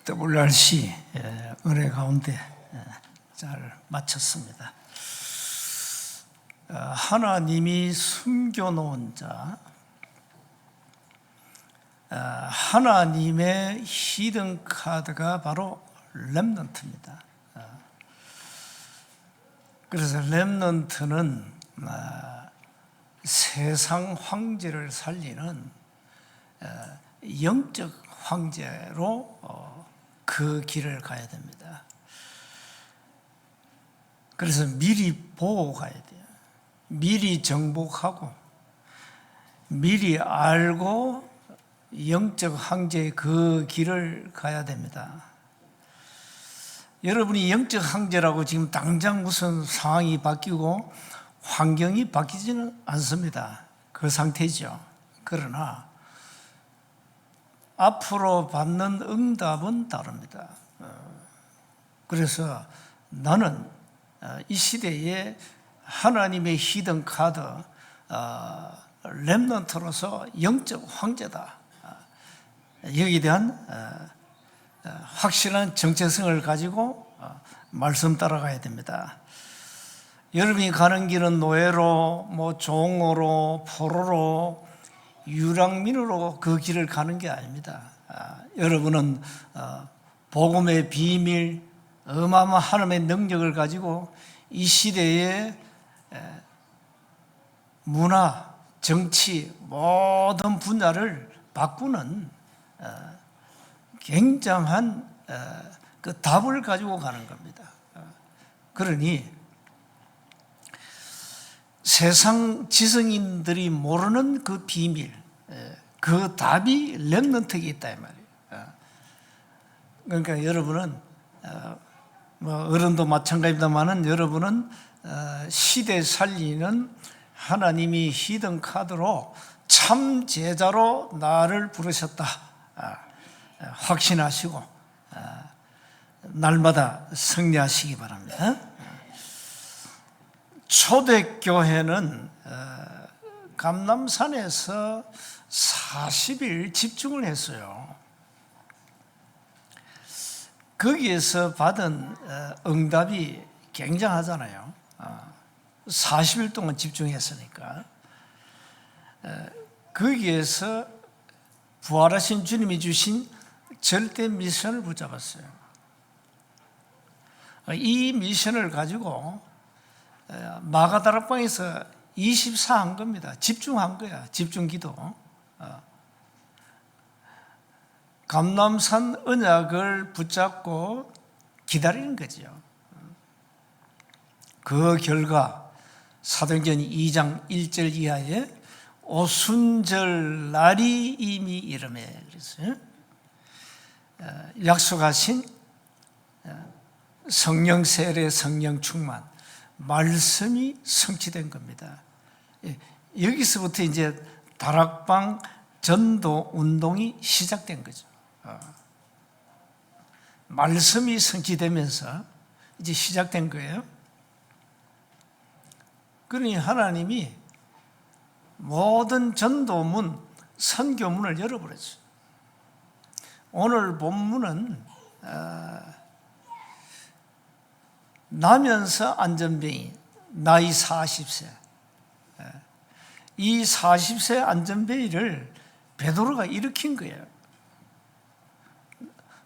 WRC 은혜 가운데 잘 마쳤습니다. 하나님이 숨겨놓은 자, 하나님의 히든 카드가 바로 렘넌트입니다. 그래서 렘넌트는 세상 황제를 살리는 영적 황제로 그 길을 가야 됩니다. 그래서 미리 보고 가야 돼요. 미리 정복하고 미리 알고 영적 황제의 그 길을 가야 됩니다. 여러분이 영적 황제라고 지금 당장 무슨 상황이 바뀌고 환경이 바뀌지는 않습니다. 그 상태죠. 그러나 앞으로 받는 응답은 다릅니다. 그래서 나는 이 시대에 하나님의 히든 카드, 렘넌트로서 영적 황제다. 여기에 대한 확실한 정체성을 가지고 말씀 따라가야 됩니다. 여러분이 가는 길은 노예로, 종으로, 포로로, 유랑민으로 그 길을 가는 게 아닙니다. 여러분은 복음의 비밀, 어마어마한 하나님의 능력을 가지고 이 시대의 문화, 정치, 모든 분야를 바꾸는 굉장한 그 답을 가지고 가는 겁니다. 그러니 세상 지성인들이 모르는 그 비밀, 그 답이 렘넌트에 있다 이 말이에요. 그러니까 여러분은 어른도 마찬가지입니다만은 여러분은 시대 살리는 하나님이 히든 카드로 참 제자로 나를 부르셨다 확신하시고 날마다 승리하시기 바랍니다. 초대교회는 감람산에서 40일 집중을 했어요. 거기에서 받은 응답이 굉장하잖아요. 40일 동안 집중했으니까. 거기에서 부활하신 주님이 주신 절대 미션을 붙잡았어요. 이 미션을 가지고 마가다락방에서 24한 겁니다. 집중한 거야. 집중기도. 감람산 언약을 붙잡고 기다리는 거죠. 그 결과 사도행전 2장 1절 이하에 오순절 날이 이미 이르매 그랬어요. 약속하신 성령 세례, 성령 충만, 말씀이 성취된 겁니다. 여기서부터 이제 다락방 전도 운동이 시작된 거죠. 말씀이 성취되면서 이제 시작된 거예요. 그러니 하나님이 모든 전도문, 선교문을 열어버렸어요. 오늘 본문은 나면서 안전뱅이, 나이 40세. 이 40세 안전뱅이를 베드로가 일으킨 거예요.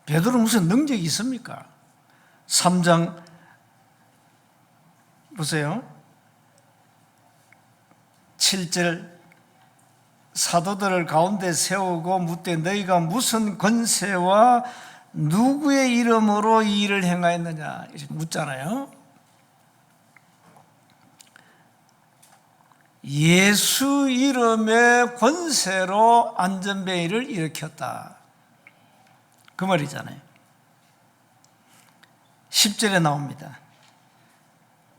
베드로 무슨 능력이 있습니까? 3장 보세요. 7절 사도들을 가운데 세우고 묻되 너희가 무슨 권세와 누구의 이름으로 이 일을 행하였느냐 이렇게 묻잖아요. 예수 이름의 권세로 안전뱅이를 일으켰다. 그 말이잖아요. 10절에 나옵니다.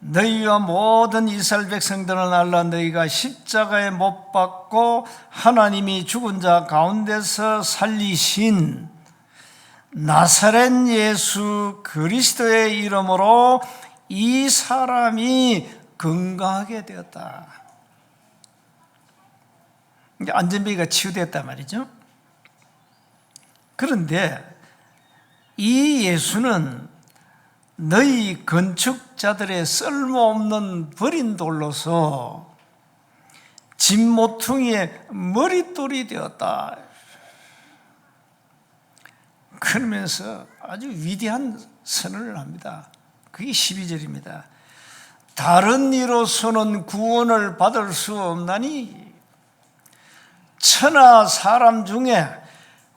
너희와 모든 이스라엘 백성들은 알라 너희가 십자가에 못 박고 하나님이 죽은 자 가운데서 살리신 나사렛 예수 그리스도의 이름으로 이 사람이 건강하게 되었다. 안전뱅이가 치유됐단 말이죠. 그런데 이 예수는 너희 건축자들의 쓸모없는 버린 돌로서 집 모퉁이의 머릿돌이 되었다. 그러면서 아주 위대한 선언을 합니다. 그게 12절입니다. 다른 이로서는 구원을 받을 수 없나니 천하 사람 중에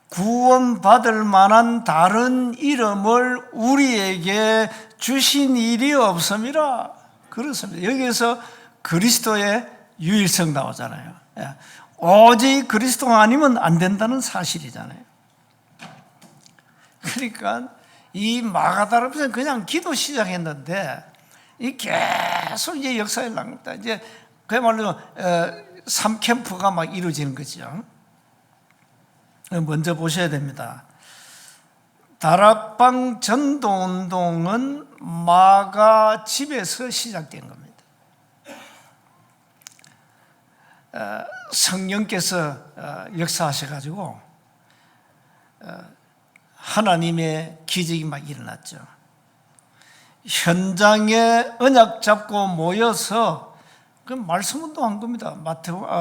구원받을 만한 다른 이름을 우리에게 주신 일이 없음이라. 그렇습니다. 여기에서 그리스도의 유일성 나오잖아요. 오직 그리스도가 아니면 안 된다는 사실이잖아요. 그러니까 이 마가다락방은 그냥 기도 시작했는데 이 계속 이제 역사에 납니다. 이제 그야말로 3캠프가 막 이루어지는 거죠. 먼저 보셔야 됩니다. 다락방 전도운동은 마가 집에서 시작된 겁니다. 성령께서 역사하셔가지고 하나님의 기적이 막 일어났죠. 현장에 언약 잡고 모여서 그 말씀 운동한 겁니다.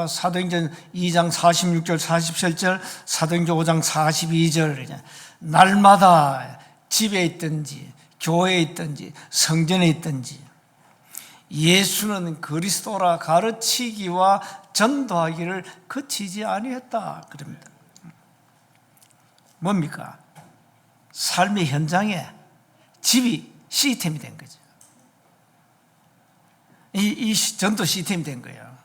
사도행전 2장 46절 47절, 사도행전 5장 42절. 날마다 집에 있든지 교회에 있든지 성전에 있든지 예수는 그리스도라 가르치기와 전도하기를 그치지 아니했다 그럽니다. 뭡니까? 삶의 현장에 집이 시스템이 된 거죠. 이 전도 시스템이 된 거예요.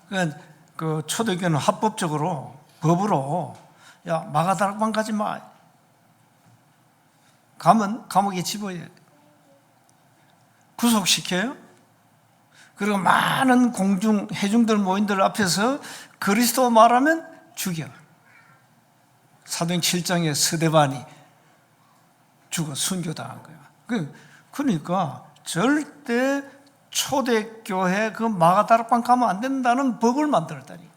그러니까 그 초대교회는 합법적으로 법으로 야 마가다락방 가지 마. 가면 감옥에 집어요. 구속시켜요. 그리고 많은 공중 회중들 모인들 앞에서 그리스도 말하면 죽여. 사도행 7장에 스데반이 죽어 순교당한 거예요. 그러니까 절대 초대교회 그 마가다락방 가면 안 된다는 법을 만들었다니까.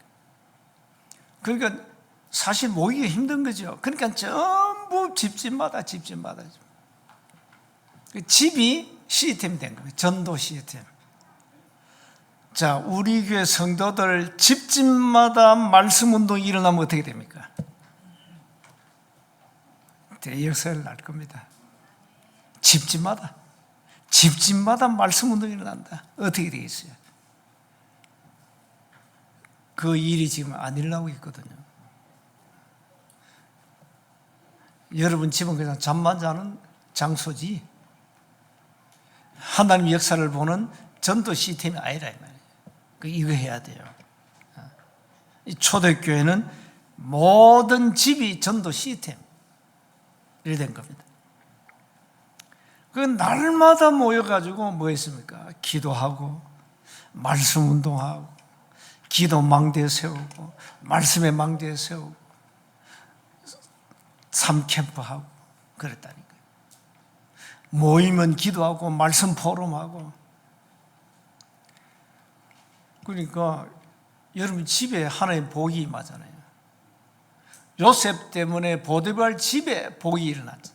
그러니까 사실 모이기 힘든 거죠. 그러니까 전부 집집마다 집이 시스템이 된 거예요. 전도 시스템. 자, 우리 교회 성도들 집집마다 말씀 운동이 일어나면 어떻게 됩니까? 대역사를 날 겁니다. 집집마다 말씀 운동이 일어난다. 어떻게 되겠어요? 그 일이 지금 안 일어나고 있거든요. 여러분 집은 그냥 잠만 자는 장소지 하나님 역사를 보는 전도 시스템이 아니라 이 말이에요. 이거 해야 돼요. 이 초대교회는 모든 집이 전도 시스템이 된 겁니다. 그 날마다 모여가지고 뭐 했습니까? 기도하고 말씀 운동하고 기도 망대 세우고 말씀의 망대 세우고 3캠프하고 그랬다니까요. 모이면 기도하고 말씀 포럼하고. 그러니까 여러분 집에 하나의 복이 임하잖아요. 요셉 때문에 보디발 집에 복이 일어났죠.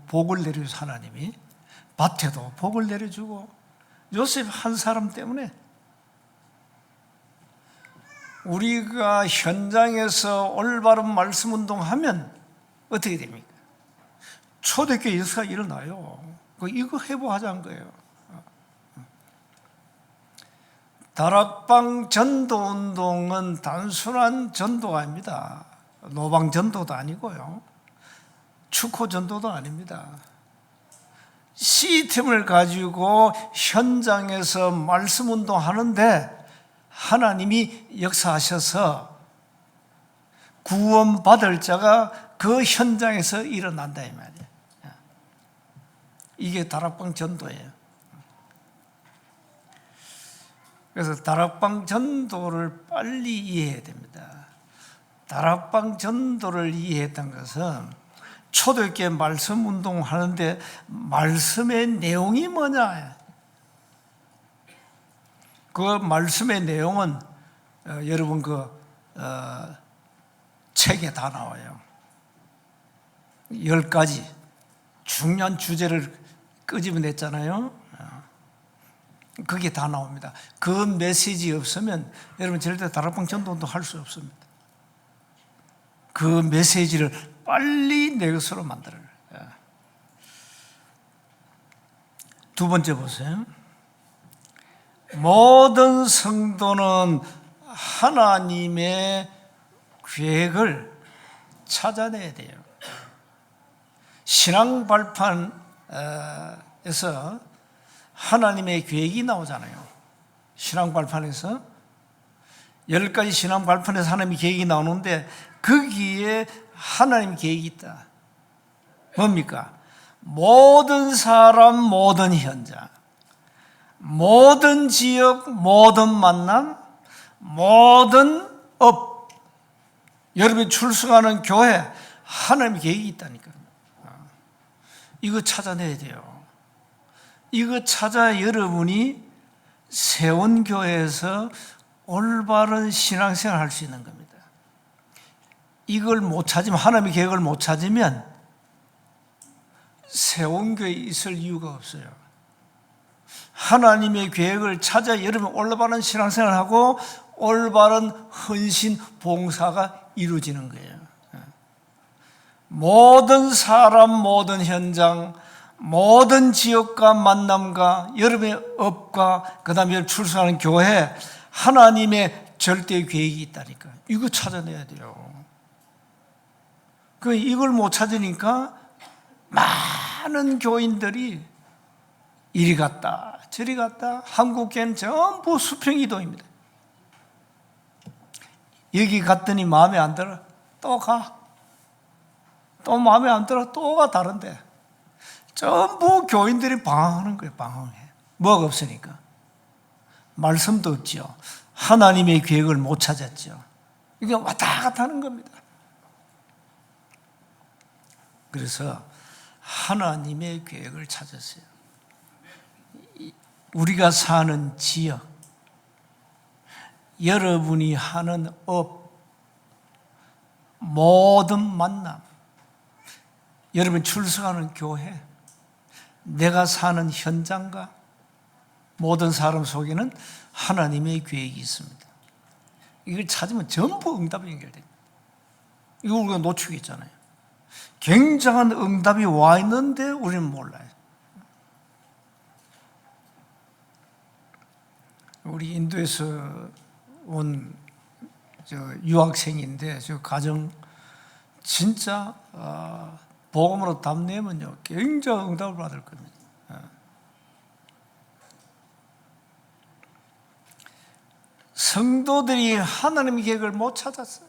복을 내려줘서 하나님이 밭에도 복을 내려주고 요셉 한 사람 때문에 우리가 현장에서 올바른 말씀 운동하면 어떻게 됩니까? 초대교회 역사가 일어나요. 이거 회복하자는 거예요. 다락방 전도 운동은 단순한 전도가 아닙니다. 노방 전도도 아니고요. 축호 전도도 아닙니다. 시스템을 가지고 현장에서 말씀 운동하는데 하나님이 역사하셔서 구원받을 자가 그 현장에서 일어난다 이 말이에요. 이게 다락방 전도예요. 그래서 다락방 전도를 빨리 이해해야 됩니다. 다락방 전도를 이해했던 것은 초대교회 말씀 운동하는데 말씀의 내용이 뭐냐? 그 말씀의 내용은 여러분 책에 다 나와요. 10가지 중요한 주제를 끄집어냈잖아요. 그게 다 나옵니다. 그 메시지 없으면 여러분 절대 다락방 전도도 할 수 없습니다. 그 메시지를 빨리 내 것으로 만들어요. 두 번째 보세요. 모든 성도는 하나님의 계획을 찾아내야 돼요. 신앙 발판에서 하나님의 계획이 나오잖아요. 신앙 발판에서 10가지 신앙 발판에서 하나님의 계획이 나오는데 거기에 하나님의 계획이 있다. 뭡니까? 모든 사람, 모든 현장, 모든 지역, 모든 만남, 모든 업, 여러분이 출석하는 교회, 하나님의 계획이 있다니까요. 이거 찾아내야 돼요. 이거 찾아 여러분이 세운 교회에서 올바른 신앙생활 할 수 있는 겁니다. 이걸 못 찾으면, 하나님의 계획을 못 찾으면 세운 교회에 있을 이유가 없어요. 하나님의 계획을 찾아 여러분 올바른 신앙생활하고 올바른 헌신 봉사가 이루어지는 거예요. 모든 사람, 모든 현장, 모든 지역과 만남과 여러분의 업과 그 다음에 출석하는 교회, 하나님의 절대 계획이 있다니까. 이거 찾아내야 돼요. 이걸 못 찾으니까 많은 교인들이 이리 갔다 저리 갔다, 한국교회는 전부 수평이동입니다. 여기 갔더니 마음에 안 들어, 또 가. 또 마음에 안 들어, 또 가 다른데. 전부 교인들이 방황하는 거예요. 방황해. 뭐가 없으니까. 말씀도 없죠. 하나님의 계획을 못 찾았죠. 이게 왔다 갔다 하는 겁니다. 그래서 하나님의 계획을 찾았어요. 우리가 사는 지역, 여러분이 하는 업, 모든 만남, 여러분 출석하는 교회, 내가 사는 현장과 모든 사람 속에는 하나님의 계획이 있습니다. 이걸 찾으면 전부 응답이 연결됩니다. 이거 우리가 놓치고 있잖아요. 굉장한 응답이 와 있는데 우리는 몰라요. 우리 인도에서 온 유학생인데 저 가정 진짜 복음으로 답내면요 굉장히 응답을 받을 겁니다. 성도들이 하나님의 계획을 못 찾았어요.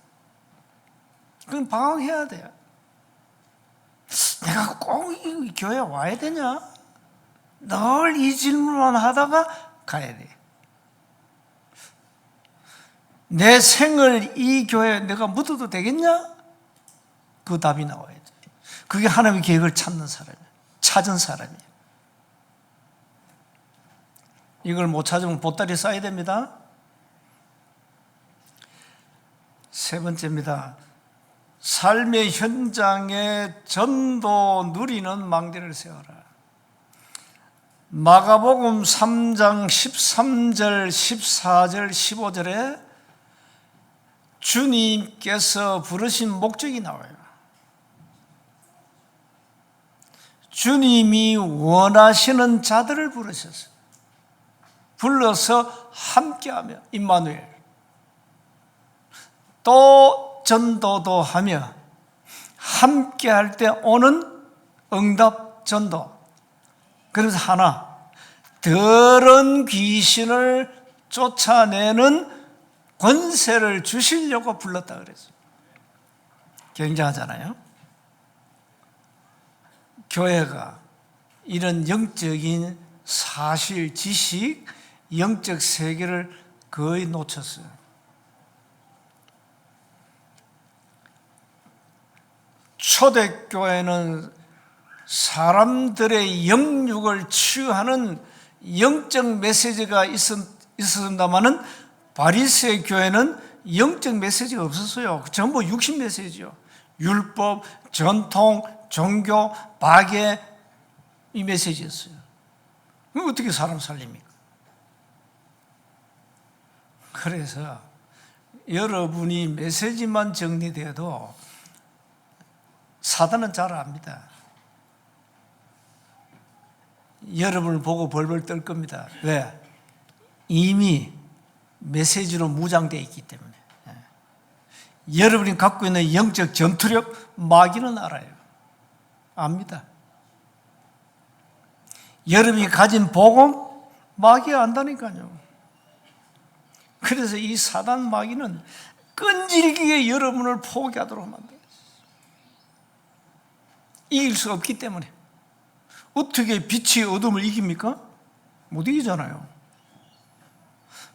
그럼 방황해야 돼요. 내가 꼭 이 교회 와야 되냐? 늘 이 질문만 하다가 가야 돼. 내 생을 이 교회에 내가 묻어도 되겠냐? 그 답이 나와야 돼. 그게 하나님의 계획을 찾는 사람이에요. 찾은 사람이에요. 이걸 못 찾으면 보따리 싸야 됩니다. 세 번째입니다. 삶의 현장에 전도 누리는 망대를 세워라. 마가복음 3장 13절, 14절, 15절에 주님께서 부르신 목적이 나와요. 주님이 원하시는 자들을 부르셨어요. 불러서 함께하며 임마누엘, 또 전도도 하며 함께할 때 오는 응답 전도. 그래서 하나, 더러운 귀신을 쫓아내는 권세를 주시려고 불렀다 그랬어요. 굉장하잖아요. 교회가 이런 영적인 사실, 지식, 영적 세계를 거의 놓쳤어요. 초대교회는 사람들의 영육을 치유하는 영적 메시지가 있었습니다마는 바리새 교회는 영적 메시지가 없었어요. 전부 육신 메시지요. 율법, 전통, 종교, 박해 이 메시지였어요. 그럼 어떻게 사람 살립니까? 그래서 여러분이 메시지만 정리돼도 사단은 잘 압니다. 여러분을 보고 벌벌 떨 겁니다. 왜? 이미 메시지로 무장되어 있기 때문에. 여러분이 갖고 있는 영적 전투력 마귀는 알아요. 압니다. 여러분이 가진 복음 마귀가 안다니까요. 그래서 이 사단 마귀는 끈질기게 여러분을 포기하도록 만들어요. 이길 수 없기 때문에. 어떻게 빛이 어둠을 이깁니까? 못 이기잖아요.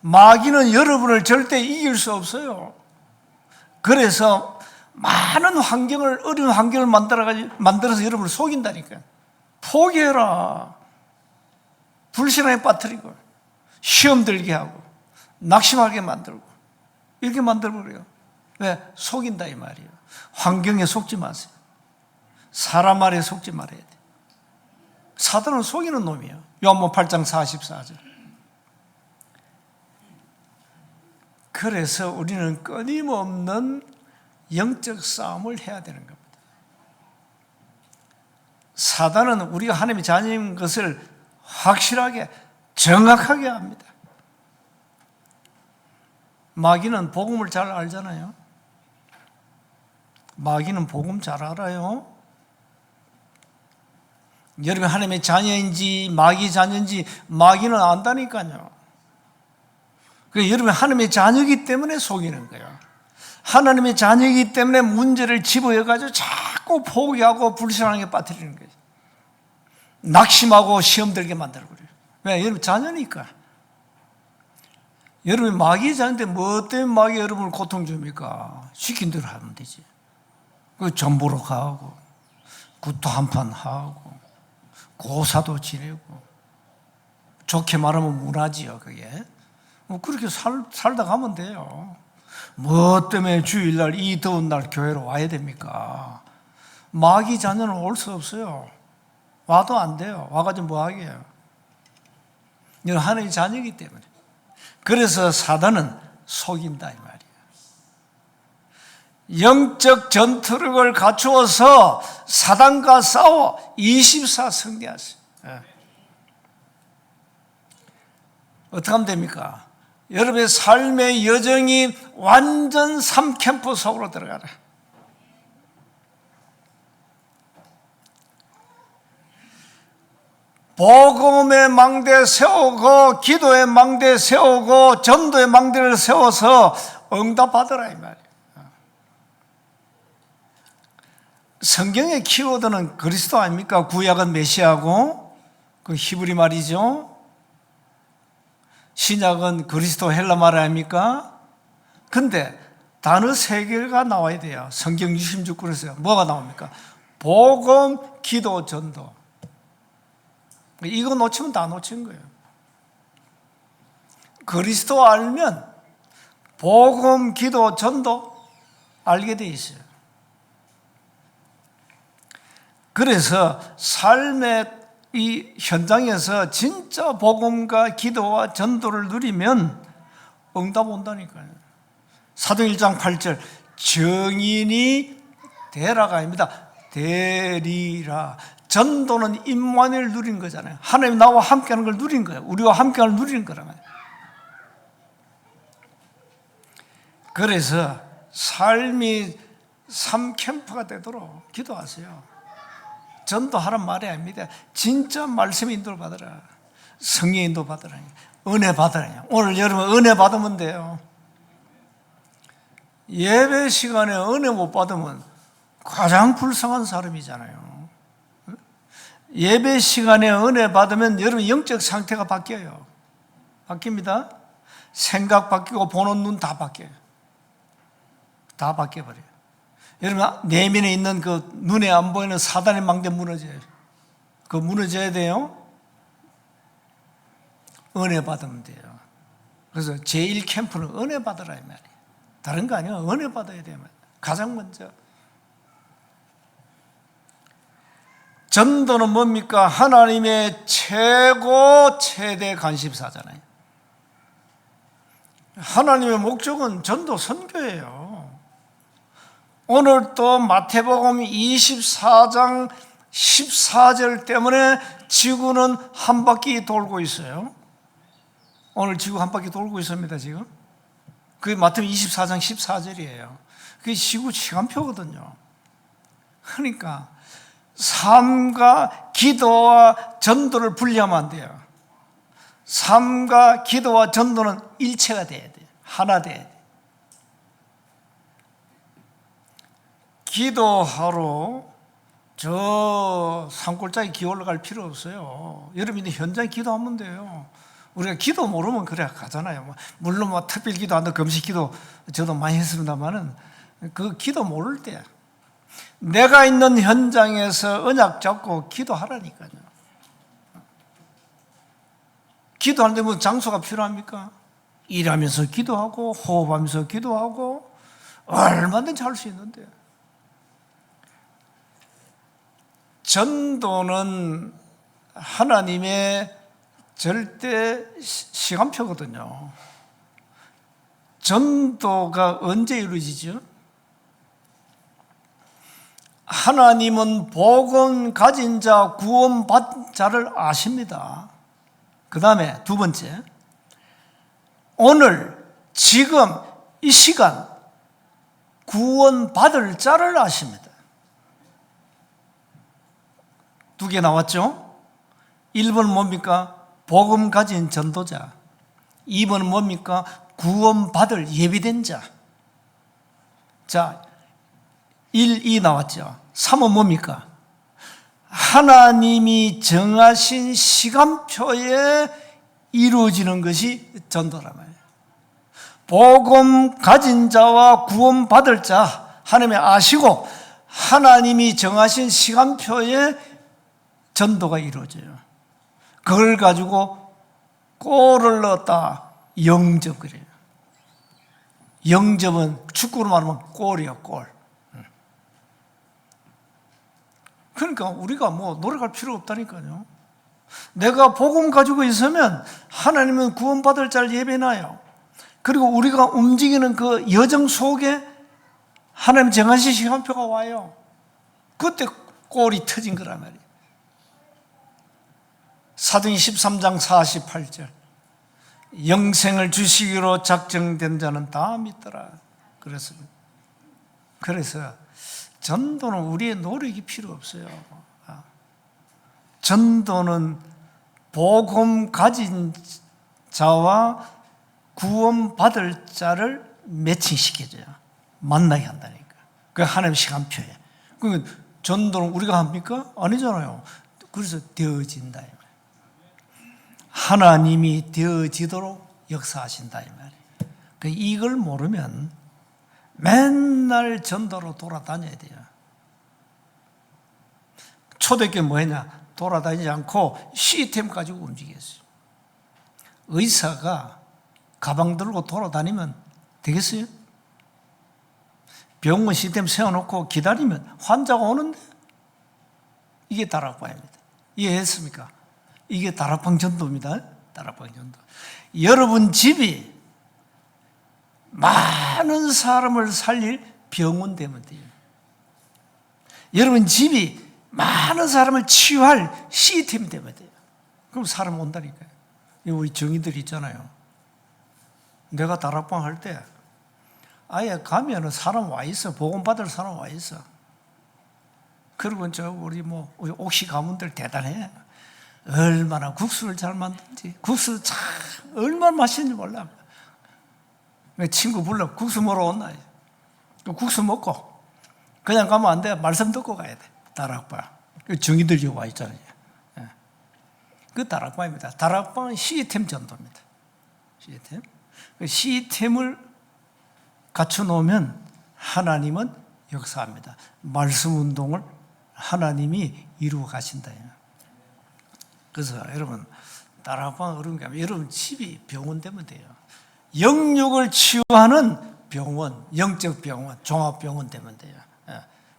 마귀는 여러분을 절대 이길 수 없어요. 그래서 많은 환경을, 어려운 환경을 만들어서 여러분을 속인다니까요. 포기해라. 불신앙에 빠뜨리고, 시험 들게 하고, 낙심하게 만들고, 이렇게 만들어버려요. 왜? 속인다 이 말이에요. 환경에 속지 마세요. 사람 말에 속지 말아야 돼. 사단은 속이는 놈이에요. 요한복음 8장 44절. 그래서 우리는 끊임없는 영적 싸움을 해야 되는 겁니다. 사단은 우리가 하나님의 자녀인 것을 확실하게 정확하게 합니다. 마귀는 복음을 잘 알잖아요. 마귀는 복음 잘 알아요. 여러분 하나님의 자녀인지 마귀 자녀인지 마귀는 안다니까요. 그래서 여러분 하나님의 자녀이기 때문에 속이는 거예요. 하나님의 자녀이기 때문에 문제를 집어여가지고 자꾸 포기하고 불신앙에 빠뜨리는 거예요. 낙심하고 시험 들게 만들어버려요. 왜? 여러분 자녀니까. 여러분 마귀 자녀인데 뭐 때문에 마귀 여러분을 고통 줍니까? 시킨 대로 하면 되지. 그 전보로 가고 굿도 한판 하고 고사도 지내고 좋게 말하면 문화지요 그게. 뭐 그렇게 살다 가면 돼요. 뭐 때문에 주일날 이 더운 날 교회로 와야 됩니까? 마귀 자녀는 올 수 없어요. 와도 안 돼요. 와가지고 뭐 하게요? 이건 하나님의 자녀이기 때문에. 그래서 사단은 속인다 이 말이에요. 영적 전투력을 갖추어서 사단과 싸워 24 승리하세요. 어떻게 하면 됩니까? 여러분의 삶의 여정이 완전 3캠프 속으로 들어가라. 복음의 망대 세우고 기도의 망대 세우고 전도의 망대를 세워서 응답받으라 이 말이에요. 성경의 키워드는 그리스도 아닙니까? 구약은 메시아고 그 히브리 말이죠. 신약은 그리스도 헬라 말 아닙니까? 근데 단어 3개가 나와야 돼요. 성경 66권에서 뭐가 나옵니까? 복음, 기도, 전도. 이거 놓치면 다 놓친 거예요. 그리스도 알면 복음, 기도, 전도 알게 돼 있어요. 그래서 삶의 이 현장에서 진짜 복음과 기도와 전도를 누리면 응답 온다니까요. 사도행 1장 8절 정인이 되라가 아닙니다. 되리라. 전도는 임마누엘 누린 거잖아요. 하나님 나와 함께하는 걸 누린 거예요. 우리와 함께하는 걸 누린 거란 말이에요. 그래서 삶이 3캠프가 되도록 기도하세요. 전도하란 말이 아닙니다. 진짜 말씀 인도를 받으라. 성령 인도 받으라. 은혜 받으라. 오늘 여러분 은혜 받으면 돼요. 예배 시간에 은혜 못 받으면 가장 불쌍한 사람이잖아요. 예배 시간에 은혜 받으면 여러분 영적 상태가 바뀌어요. 바뀝니다. 생각 바뀌고 보는 눈 다 바뀌어요. 다 바뀌어버려요. 여러분 내면에 있는 그 눈에 안 보이는 사단의 망대 무너져요. 그 무너져야 돼요. 은혜 받으면 돼요. 그래서 제1캠프는 은혜 받으라 이 말이에요. 다른 거 아니에요. 은혜 받아야 돼요. 가장 먼저. 전도는 뭡니까? 하나님의 최대 관심사잖아요. 하나님의 목적은 전도 선교예요. 오늘 또 마태복음 24장 14절 때문에 지구는 한 바퀴 돌고 있어요. 오늘 지구 한 바퀴 돌고 있습니다, 지금. 그게 마태복음 24장 14절이에요. 그게 지구 시간표거든요. 그러니까 삶과 기도와 전도를 분리하면 안 돼요. 삶과 기도와 전도는 일체가 돼야 돼요. 하나 돼야 돼요. 기도하러 저 산골짜기 기올러 갈 필요 없어요. 여러분이 현장에 기도하면 돼요. 우리가 기도 모르면 그래 가잖아요. 물론 특별 기도한다, 금식 기도 저도 많이 했습니다만은 그 기도 모를 때 내가 있는 현장에서 언약 잡고 기도하라니까요. 기도하는데 뭐 장소가 필요합니까? 일하면서 기도하고 호흡하면서 기도하고 얼마든지 할 수 있는데, 전도는 하나님의 절대 시간표거든요. 전도가 언제 이루어지죠? 하나님은 복음 가진 자, 구원받은 자를 아십니다. 그 다음에 두 번째, 오늘 지금 이 시간 구원받을 자를 아십니다. 두 개 나왔죠? 1번은 뭡니까? 복음 가진 전도자. 2번은 뭡니까? 구원받을 예비된 자. 자, 1, 2 나왔죠? 3은 뭡니까? 하나님이 정하신 시간표에 이루어지는 것이 전도란 말이에요. 복음 가진 자와 구원받을 자, 하나님이 아시고 하나님이 정하신 시간표에 전도가 이루어져요. 그걸 가지고 골을 넣었다, 영접 그래요. 영접은 축구로 말하면 골이에요, 골. 그러니까 우리가 뭐 노력할 필요 없다니까요. 내가 복음 가지고 있으면 하나님은 구원받을 자를 예배해놔요. 그리고 우리가 움직이는 그 여정 속에 하나님 정하신 시간표가 와요. 그때 골이 터진 거란 말이에요. 사도행전 13장 48절, 영생을 주시기로 작정된 자는 다 믿더라. 그래서 전도는 우리의 노력이 필요 없어요. 전도는 복음 가진 자와 구원받을 자를 매칭시켜줘요. 만나게 한다니까. 그게 하나님의 시간표예요. 그 전도는 우리가 합니까? 아니잖아요. 그래서 되어진다. 하나님이 되어지도록 역사하신다 이 말이에요. 이걸 모르면 맨날 전도로 돌아다녀야 돼요. 초대교회 뭐했냐? 돌아다니지 않고 시스템 가지고 움직였어요. 의사가 가방 들고 돌아다니면 되겠어요? 병원 시스템 세워놓고 기다리면 환자가 오는데, 이게 다락방입니다. 이해했습니까? 이게 다락방 전도입니다. 다락방 전도. 여러분 집이 많은 사람을 살릴 병원 되면 돼요. 여러분 집이 많은 사람을 치유할 시스템이 되면 돼요. 그럼 사람 온다니까요. 우리 정의들 있잖아요. 내가 다락방 할 때 아예 가면은 사람 와 있어. 복음 받을 사람 와 있어. 그리고 우리 옥시 가문들 대단해. 얼마나 국수를 잘 만든지. 국수 참 얼마나 맛있는지 몰라. 내 친구 불러. 국수 먹으러 온나. 국수 먹고 그냥 가면 안 돼. 말씀 듣고 가야 돼. 다락방. 정의들이 와 있잖아요. 그 다락방입니다. 다락방은 시스템 전도입니다. 시스템. 그 시스템을 갖춰놓으면 하나님은 역사합니다. 말씀 운동을 하나님이 이루어 가신다. 그래서 여러분, 다락방 어려운 게 아니라 여러분 집이 병원 되면 돼요. 영육을 치유하는 병원, 영적 병원, 종합병원 되면 돼요.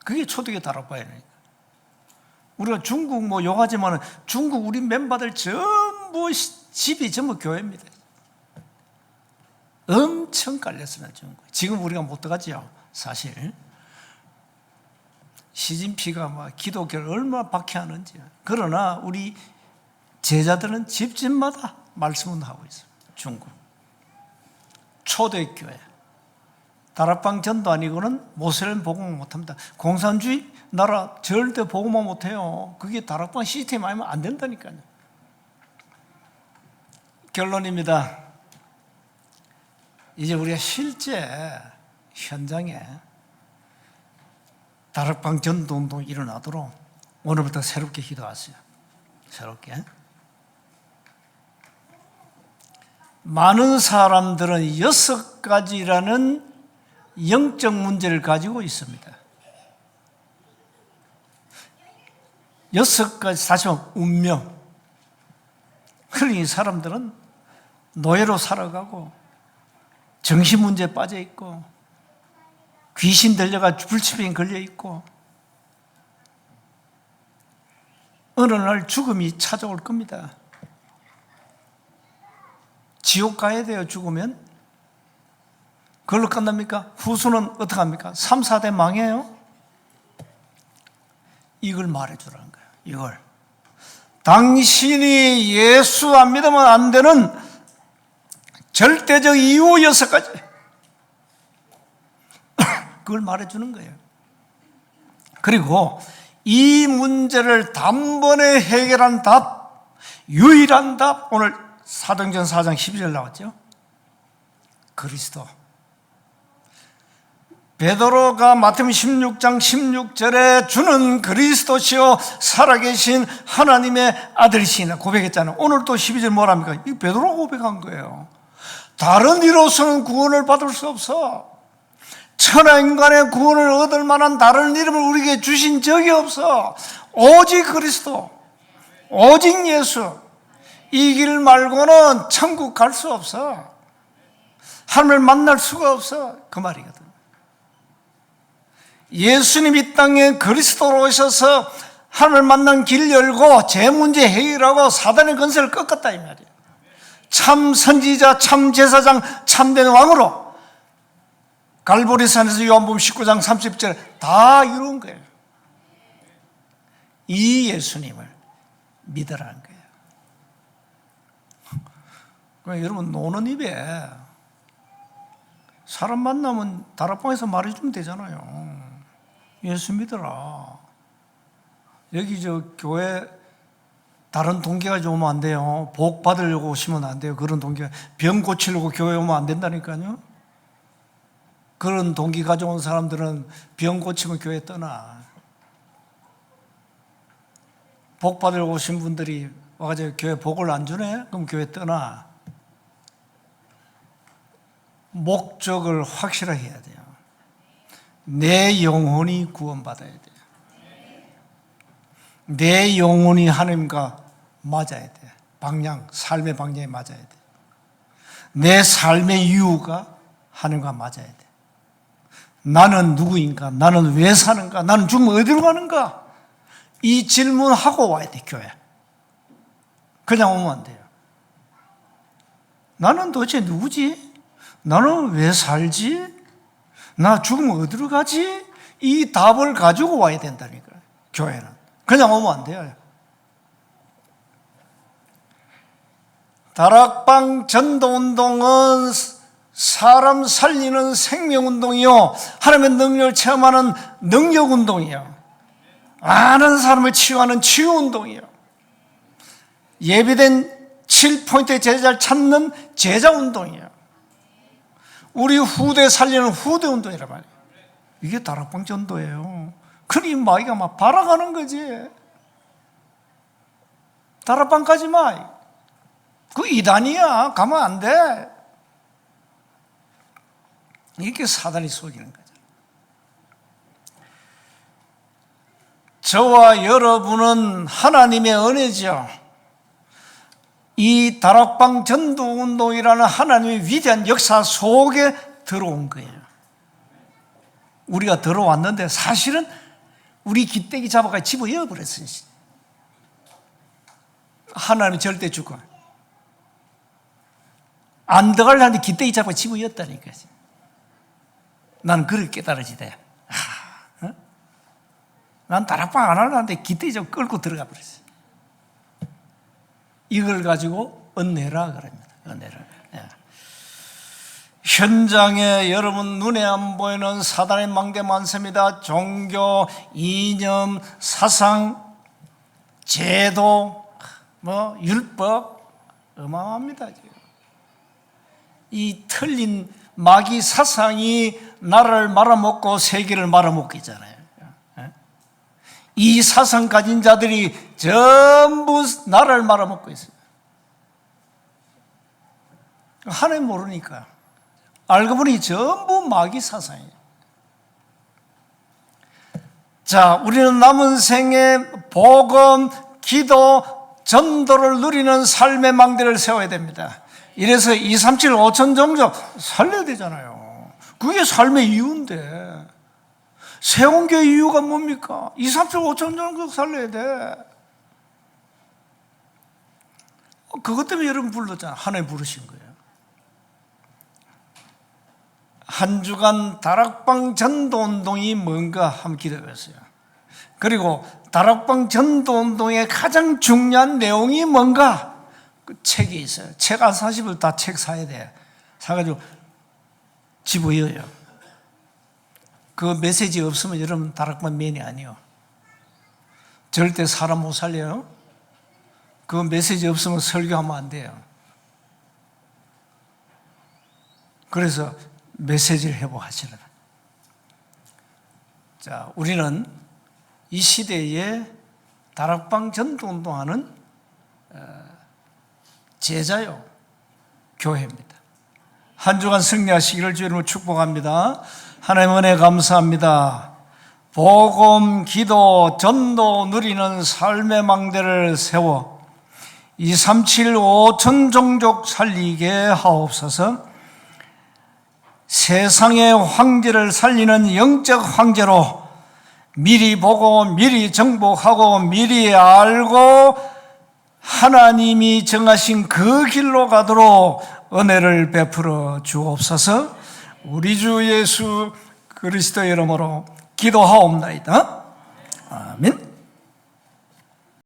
그게 초대교회 다락방이니까. 우리가 중국 뭐 욕하지만 중국 우리 멤버들 전부 집이 전부 교회입니다. 엄청 깔렸으나 중국. 지금 우리가 못 들어가지요. 사실 시진피가 막 기독교를 얼마나 박해하는지. 그러나 우리 제자들은 집집마다 말씀을 하고 있어요. 중국 초대교회 다락방 전도 아니고는 모세는 복음을 못합니다. 공산주의 나라 절대 복음을 못해요. 그게 다락방 시스템 아니면 안 된다니까요. 결론입니다. 이제 우리가 실제 현장에 다락방 전도 운동이 일어나도록 오늘부터 새롭게 기도하세요. 새롭게. 많은 사람들은 6가지라는 영적 문제를 가지고 있습니다. 6가지, 다시 말하면 운명. 그러니 사람들은 노예로 살아가고 정신 문제에 빠져 있고 귀신 들려가 불치병에 걸려 있고 어느 날 죽음이 찾아올 겁니다. 지옥 가야 돼요. 죽으면. 그걸로 끝납니까? 후수는 어떻게 합니까? 3, 4대 망해요? 이걸 말해주라는 거예요. 이걸. 당신이 예수 안 믿으면 안 되는 절대적 이유 6가지. 그걸 말해주는 거예요. 그리고 이 문제를 단번에 해결한 답, 유일한 답, 오늘 사도행전 4장 12절 나왔죠? 그리스도. 베드로가 마태복음 16장 16절에 주는 그리스도시요 살아계신 하나님의 아들이시나 고백했잖아요. 오늘 또 12절 뭐랍니까? 이 베드로가 고백한 거예요. 다른 이로서는 구원을 받을 수 없어. 천하 인간의 구원을 얻을 만한 다른 이름을 우리에게 주신 적이 없어. 오직 그리스도, 오직 예수. 이 길 말고는 천국 갈 수 없어. 하나님을 만날 수가 없어. 그 말이거든. 예수님 이 땅에 그리스도로 오셔서 하나님을 만난 길 열고 제 문제 해결하고 사단의 권세를 꺾었다 이 말이에요. 참 선지자, 참 제사장, 참된 왕으로 갈보리산에서 요한복음 19장 30절 다 이룬 거예요. 이 예수님을 믿으라는 거예요. 그러니까 여러분 노는 입에 사람 만나면 다락방에서 말해주면 되잖아요. 예수 믿어라. 여기 저 교회 다른 동기가 오면 안 돼요. 복 받으려고 오시면 안 돼요. 그런 동기가 병 고치려고 교회 오면 안 된다니까요. 그런 동기 가져온 사람들은 병 고치면 교회 떠나. 복 받으려고 오신 분들이 와가지고 교회 복을 안 주네? 그럼 교회 떠나. 목적을 확실하게 해야 돼요. 내 영혼이 구원받아야 돼요. 내 영혼이 하나님과 맞아야 돼. 방향, 삶의 방향에 맞아야 돼. 내 삶의 이유가 하나님과 맞아야 돼. 나는 누구인가? 나는 왜 사는가? 나는 죽으면 어디로 가는가? 이 질문하고 와야 돼, 교회. 그냥 오면 안 돼요. 나는 도대체 누구지? 나는 왜 살지? 나 죽으면 어디로 가지? 이 답을 가지고 와야 된다니까요, 교회는. 그냥 오면 안 돼요. 다락방 전도운동은 사람 살리는 생명운동이요, 하나님의 능력을 체험하는 능력운동이요, 많은 사람을 치유하는 치유운동이요, 예비된 7포인트 제자를 찾는 제자운동이요, 우리 후대 살리는 후대운동이란 말이에요. 이게 다락방 전도예요. 그러니 마이가 막 발아가는 거지. 다락방 가지 마. 그 이단이야. 가면 안 돼. 이렇게 사단이 속이는 거죠. 저와 여러분은 하나님의 은혜죠. 이 다락방 전도운동이라는 하나님의 위대한 역사 속에 들어온 거예요. 우리가 들어왔는데 사실은 우리 기대기 잡아가 집어넣어 버렸어요. 하나님은 절대 주권. 안 들어가려는데 기대기 잡아 집어넣었다니까. 나는 그렇게 깨달아지대. 난 다락방 안 하려는데 기대기 잡아 끌고 들어가 버렸어요. 이걸 가지고 은혜라 그럽니다. 은혜를. 현장에 여러분 눈에 안 보이는 사단의 망대 많습니다. 종교, 이념, 사상, 제도, 율법 어마어마합니다. 이 틀린 마귀 사상이 나라를 말아먹고 세계를 말아먹고 있잖아요. 이 사상 가진 자들이 전부 나라를 말아먹고 있어요. 하나님 모르니까. 알고 보니 전부 마귀 사상이에요. 자, 우리는 남은 생에 복음, 기도, 전도를 누리는 삶의 망대를 세워야 됩니다. 이래서 237 5천 종족 살려야 되잖아요. 그게 삶의 이유인데 세운 게 이유가 뭡니까? 237 5천 종족 살려야 돼. 그것 때문에 여러분 불렀잖아요. 하나님 부르신 거예요. 한 주간 다락방 전도운동이 뭔가 한번 기도해봤어요. 그리고 다락방 전도운동의 가장 중요한 내용이 뭔가 그 책이 있어요. 책 안 사시면 다 책 사야 돼. 사가지고 집어넣어요. 그 메시지 없으면 여러분 다락방 면이 아니에요. 절대 사람 못 살려요. 그 메시지 없으면 설교하면 안 돼요. 그래서 메시지를 회복하시는. 자, 우리는 이 시대에 다락방 전도운동하는 제자요, 교회입니다. 한 주간 승리하시기를 주님으로 축복합니다. 하나님 은혜 감사합니다. 복음, 기도, 전도 누리는 삶의 망대를 세워 237 5천 종족 살리게 하옵소서. 세상의 황제를 살리는 영적 황제로 미리 보고 미리 정복하고 미리 알고 하나님이 정하신 그 길로 가도록 은혜를 베풀어 주옵소서. 우리 주 예수 그리스도의 이름으로 기도하옵나이다. 아멘.